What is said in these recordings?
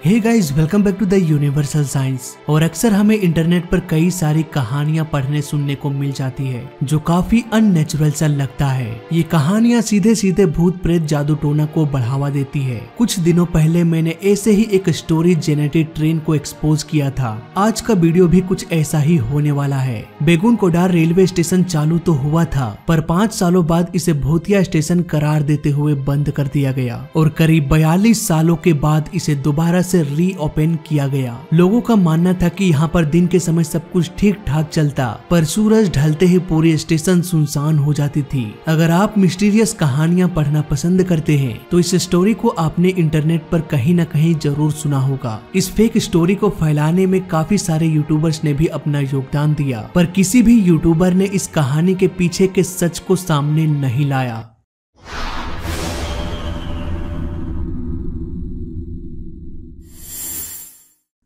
Hey guys, welcome back to the universal science. और अक्सर हमें इंटरनेट पर कई सारी कहानियां पढ़ने सुनने को मिल जाती है जो काफी अननेचुरल सा लगता है। ये कहानियां सीधे सीधे भूत प्रेत जादू टोना को बढ़ावा देती है। कुछ दिनों पहले मैंने ऐसे ही एक स्टोरी जेनेटेड ट्रेन को एक्सपोज किया था। आज का वीडियो भी कुछ ऐसा ही होने वाला है। बेगुनकोडार रेलवे स्टेशन चालू तो हुआ था, पर 5 सालों बाद इसे भूतिया स्टेशन करार देते हुए बंद कर दिया गया और करीब 42 सालों के बाद इसे दोबारा से रीओपन किया गया। लोगों का मानना था कि यहाँ पर दिन के समय सब कुछ ठीक ठाक चलता, पर सूरज ढलते ही पूरी स्टेशन सुनसान हो जाती थी। अगर आप मिस्टीरियस कहानियां पढ़ना पसंद करते हैं तो इस स्टोरी को आपने इंटरनेट पर कहीं न कहीं जरूर सुना होगा। इस फेक स्टोरी को फैलाने में काफी सारे यूट्यूबर्स ने भी अपना योगदान दिया, पर किसी भी यूट्यूबर ने इस कहानी के पीछे के सच को सामने नहीं लाया।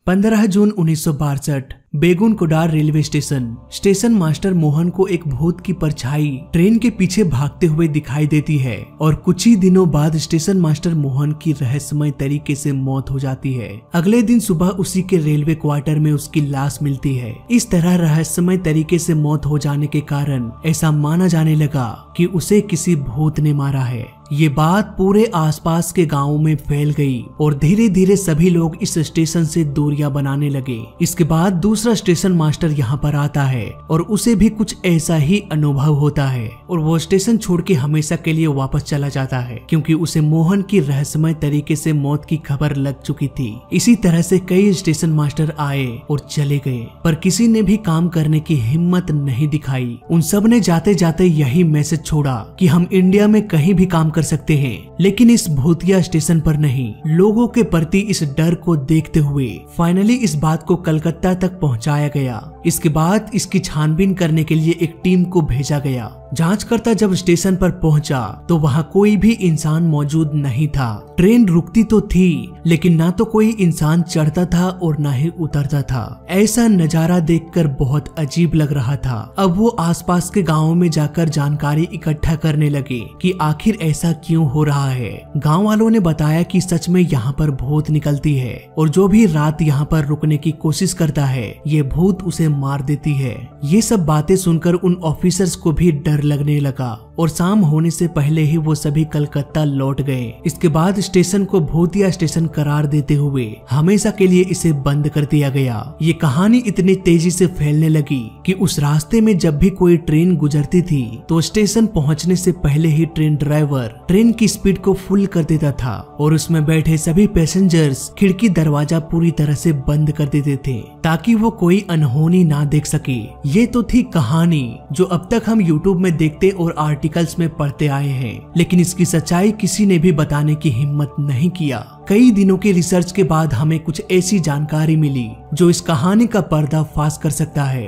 15 जून 1962 Begunkodar railway station master Mohan को एक भूत की परछाई ट्रेन के पीछे भागते हुए दिखाई देती है और कुछ ही दिनों बाद स्टेशन मास्टर मोहन की रहस्यमय तरीके से मौत हो जाती है। अगले दिन सुबह उसी के रेलवे क्वार्टर में उसकी लाश मिलती है। इस तरह रहस्यमय तरीके से मौत हो जाने के कारण ऐसा माना जाने लगा कि उसे किसी भूत ने मारा है। ये बात पूरे आसपास के गांवों में फैल गई और धीरे धीरे सभी लोग इस स्टेशन से दूरियां बनाने लगे। इसके बाद दूसरा स्टेशन मास्टर यहाँ पर आता है और उसे भी कुछ ऐसा ही अनुभव होता है और वो स्टेशन छोड़ के हमेशा के लिए वापस चला जाता है, क्योंकि उसे मोहन की रहस्यमय तरीके से मौत की खबर लग चुकी थी। इसी तरह से कई स्टेशन मास्टर आए और चले गए, पर किसी ने भी काम करने की हिम्मत नहीं दिखाई। उन सब ने जाते जाते यही मैसेज छोड़ा कि हम इंडिया में कहीं भी काम कर सकते हैं, लेकिन इस भूतिया स्टेशन पर नहीं। लोगों के प्रति इस डर को देखते हुए फाइनली इस बात को कलकत्ता तक पहुंचाया गया। इसके बाद इसकी छानबीन करने के लिए एक टीम को भेजा गया। जांचकर्ता जब स्टेशन पर पहुंचा तो वहां कोई भी इंसान मौजूद नहीं था। ट्रेन रुकती तो थी, लेकिन ना तो कोई इंसान चढ़ता था और ना ही उतरता था। ऐसा नजारा देखकर बहुत अजीब लग रहा था। अब वो आसपास के गांवों में जाकर जानकारी इकट्ठा करने लगे कि आखिर ऐसा क्यों हो रहा है। गांव वालों ने बताया कि सच में यहाँ पर भूत निकलती है और जो भी रात यहाँ पर रुकने की कोशिश करता है ये भूत उसे मार देती है। ये सब बातें सुनकर उन ऑफिसर्स को भी डर लगने लगा और शाम होने से पहले ही वो सभी कलकत्ता लौट गए। इसके बाद स्टेशन को भूतिया स्टेशन करार देते हुए हमेशा के लिए इसे बंद कर दिया गया। ये कहानी इतनी तेजी से फैलने लगी कि उस रास्ते में जब भी कोई ट्रेन गुजरती थी तो स्टेशन पहुंचने से पहले ही ट्रेन ड्राइवर ट्रेन की स्पीड को फुल कर देता था और उसमें बैठे सभी पैसेंजर्स खिड़की दरवाजा पूरी तरह से बंद कर देते थे ताकि वो कोई अनहोनी ना देख सके। ये तो थी कहानी जो अब तक हम यूट्यूब में देखते और आर्टिकल्स में पढ़ते आए हैं, लेकिन इसकी सच्चाई किसी ने भी बताने की हिम्मत नहीं किया। कई दिनों की रिसर्च के बाद हमें कुछ ऐसी जानकारी मिली जो इस कहानी का पर्दाफाश कर सकता है।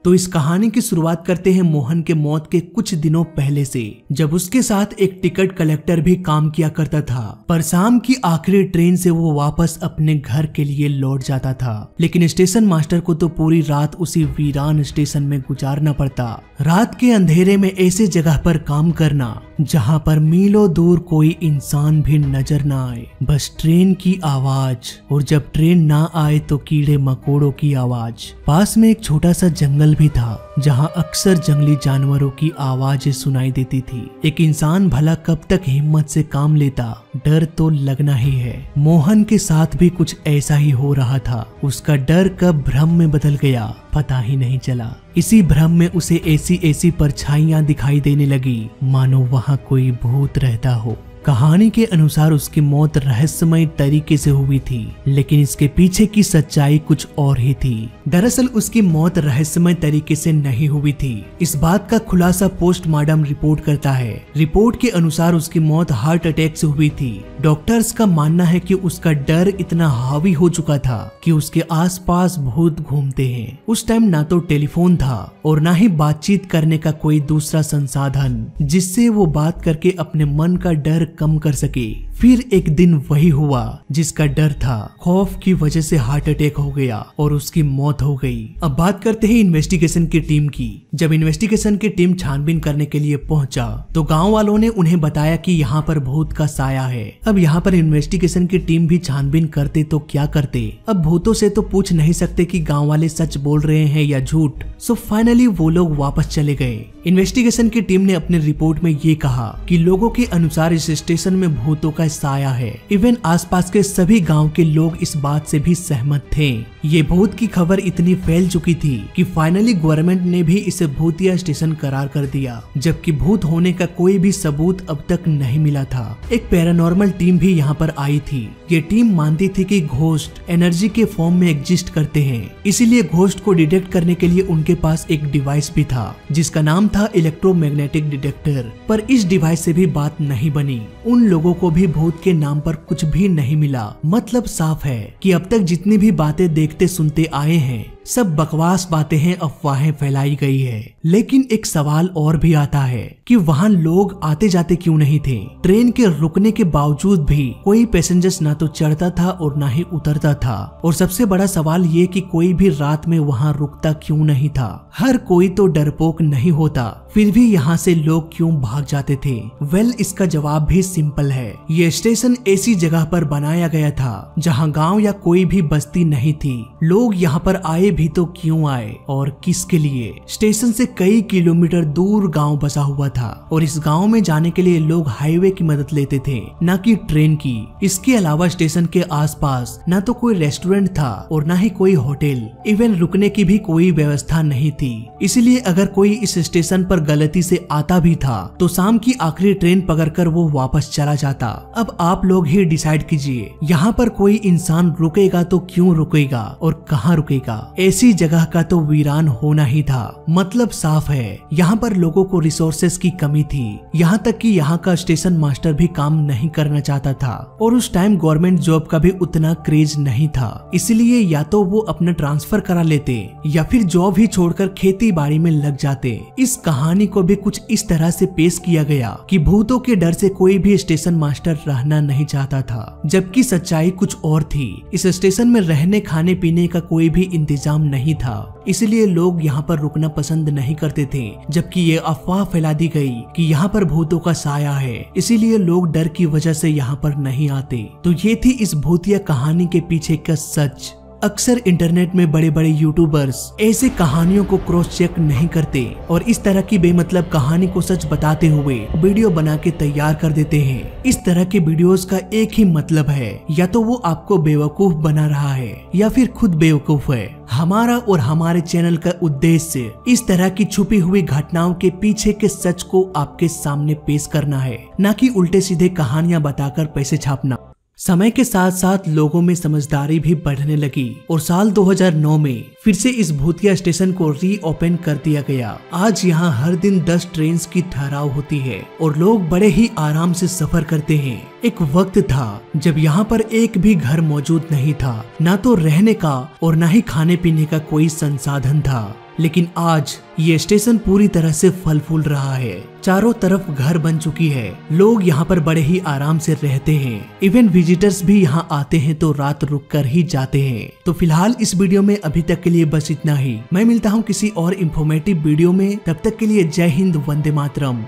तो इस कहानी की शुरुआत करते हैं मोहन के मौत के कुछ दिनों पहले से, जब उसके साथ एक टिकट कलेक्टर भी काम किया करता था। पर शाम की आखिरी ट्रेन से वो वापस अपने घर के लिए लौट जाता था, लेकिन स्टेशन मास्टर को तो पूरी रात उसी वीरान स्टेशन में गुजारना पड़ता। रात के अंधेरे में ऐसे जगह पर काम करना जहाँ पर मीलों दूर कोई इंसान भी नजर ना आए, बस ट्रेन की आवाज, और जब ट्रेन ना आए तो कीड़े मकोड़ों की आवाज। पास में एक छोटा सा जंगल भी था जहां अक्सर जंगली जानवरों की आवाजें सुनाई देती थी। एक इंसान भला कब तक हिम्मत से काम लेता, डर तो लगना ही है। मोहन के साथ भी कुछ ऐसा ही हो रहा था। उसका डर कब भ्रम में बदल गया पता ही नहीं चला। इसी भ्रम में उसे ऐसी परछाइयां दिखाई देने लगी मानो वहां कोई भूत रहता हो। कहानी के अनुसार उसकी मौत रहस्यमय तरीके से हुई थी, लेकिन इसके पीछे की सच्चाई कुछ और ही थी। दरअसल उसकी मौत रहस्यमय तरीके से नहीं हुई थी। इस बात का खुलासा पोस्टमार्टम रिपोर्ट करता है। रिपोर्ट के अनुसार उसकी मौत हार्ट अटैक से हुई थी। डॉक्टर्स का मानना है कि उसका डर इतना हावी हो चुका था कि उसके आसपास भूत घूमते हैं। उस टाइम ना तो टेलीफोन था और ना ही बातचीत करने का कोई दूसरा संसाधन जिससे वो बात करके अपने मन का डर कम कर सके। फिर एक दिन वही हुआ जिसका डर था। खौफ की वजह से हार्ट अटैक हो गया और उसकी मौत हो गई। अब बात करते हैं इन्वेस्टिगेशन की टीम की। जब इन्वेस्टिगेशन की टीम छानबीन करने के लिए पहुंचा तो गांव वालों ने उन्हें बताया कि यहाँ पर भूत का साया है। अब यहाँ पर इन्वेस्टिगेशन की टीम भी छानबीन करते तो क्या करते। अब भूतों से तो पूछ नहीं सकते कि गांव वाले सच बोल रहे हैं या झूठ। सो फाइनली वो लोग वापस चले गए। इन्वेस्टिगेशन की टीम ने अपने रिपोर्ट में ये कहा कि लोगों के अनुसार इस स्टेशन में भूतों का साया है। इवन आसपास के सभी गांव के लोग इस बात से भी सहमत थे। ये भूत की खबर इतनी फैल चुकी थी कि फाइनली गवर्नमेंट ने भी इसे भूतिया स्टेशन करार कर दिया, जबकि भूत होने का कोई भी सबूत अब तक नहीं मिला था। एक पैरानॉर्मल टीम भी यहाँ पर आई थी। ये टीम मानती थी कि घोस्ट एनर्जी के फॉर्म में एग्जिस्ट करते हैं, इसीलिए घोस्ट को डिटेक्ट करने के लिए उनके पास एक डिवाइस भी था जिसका नाम था इलेक्ट्रोमैग्नेटिक डिटेक्टर। पर इस डिवाइस से भी बात नहीं बनी। उन लोगों को भी भूत के नाम पर कुछ भी नहीं मिला। मतलब साफ है कि अब तक जितनी भी बातें देखते सुनते आए हैं सब बकवास बातें हैं, अफवाहें फैलाई गई है। लेकिन एक सवाल और भी आता है कि वहाँ लोग आते जाते क्यों नहीं थे। ट्रेन के रुकने के बावजूद भी कोई पैसेंजर्स ना तो चढ़ता था और ना ही उतरता था। और सबसे बड़ा सवाल ये कि कोई भी रात में वहाँ रुकता क्यों नहीं था। हर कोई तो डरपोक नहीं होता, फिर भी यहाँ से लोग क्यों भाग जाते थे। वेल, इसका जवाब भी सिंपल है। ये स्टेशन ऐसी जगह पर बनाया गया था जहाँ गाँव या कोई भी बस्ती नहीं थी। लोग यहाँ पर आए भी तो क्यों आए और किसके लिए। स्टेशन से कई किलोमीटर दूर गांव बसा हुआ था और इस गांव में जाने के लिए लोग हाईवे की मदद लेते थे, न कि ट्रेन की। इसके अलावा स्टेशन के आसपास न तो कोई रेस्टोरेंट था और न ही कोई होटल। इवन रुकने की भी कोई व्यवस्था नहीं थी। इसलिए अगर कोई इस स्टेशन पर गलती से आता भी था तो शाम की आखिरी ट्रेन पकड़कर वो वापस चला जाता। अब आप लोग ही डिसाइड कीजिए, यहाँ पर कोई इंसान रुकेगा तो क्यों रुकेगा और कहाँ रुकेगा। ऐसी जगह का तो वीरान होना ही था। मतलब साफ है, यहाँ पर लोगों को रिसोर्सेस की कमी थी। यहाँ तक कि यहाँ का स्टेशन मास्टर भी काम नहीं करना चाहता था और उस टाइम गवर्नमेंट जॉब का भी उतना क्रेज नहीं था। इसलिए या तो वो अपना ट्रांसफर करा लेते या फिर जॉब ही छोड़कर खेती बाड़ी में लग जाते। इस कहानी को भी कुछ इस तरह से पेश किया गया कि भूतों के डर से कोई भी स्टेशन मास्टर रहना नहीं चाहता था, जबकि सच्चाई कुछ और थी। इस स्टेशन में रहने खाने पीने का कोई भी इंतजाम नहीं था, इसलिए लोग यहाँ पर रुकना पसंद नहीं करते थे। जबकि ये अफवाह फैला दी गई कि यहाँ पर भूतों का साया है, इसीलिए लोग डर की वजह से यहाँ पर नहीं आते। तो ये थी इस भूतिया कहानी के पीछे का सच। अक्सर इंटरनेट में बड़े बड़े यूट्यूबर्स ऐसे कहानियों को क्रॉस चेक नहीं करते और इस तरह की बेमतलब कहानी को सच बताते हुए वीडियो बना के तैयार कर देते हैं। इस तरह के वीडियोस का एक ही मतलब है, या तो वो आपको बेवकूफ बना रहा है या फिर खुद बेवकूफ है। हमारा और हमारे चैनल का उद्देश्य इस तरह की छुपी हुई घटनाओं के पीछे के सच को आपके सामने पेश करना है, न कि उल्टे सीधे कहानियां बताकर पैसे छापना। समय के साथ साथ लोगों में समझदारी भी बढ़ने लगी और साल 2009 में फिर से इस भूतिया स्टेशन को रीओपन कर दिया गया। आज यहाँ हर दिन 10 ट्रेन की ठहराव होती है और लोग बड़े ही आराम से सफर करते हैं। एक वक्त था जब यहाँ पर एक भी घर मौजूद नहीं था, ना तो रहने का और ना ही खाने पीने का कोई संसाधन था। लेकिन आज ये स्टेशन पूरी तरह से फल फूल रहा है। चारों तरफ घर बन चुकी है। लोग यहाँ पर बड़े ही आराम से रहते हैं। इवन विजिटर्स भी यहाँ आते हैं तो रात रुक कर ही जाते हैं। तो फिलहाल इस वीडियो में अभी तक के लिए बस इतना ही। मैं मिलता हूँ किसी और इन्फॉर्मेटिव वीडियो में। तब तक के लिए जय हिंद, वंदे मातरम।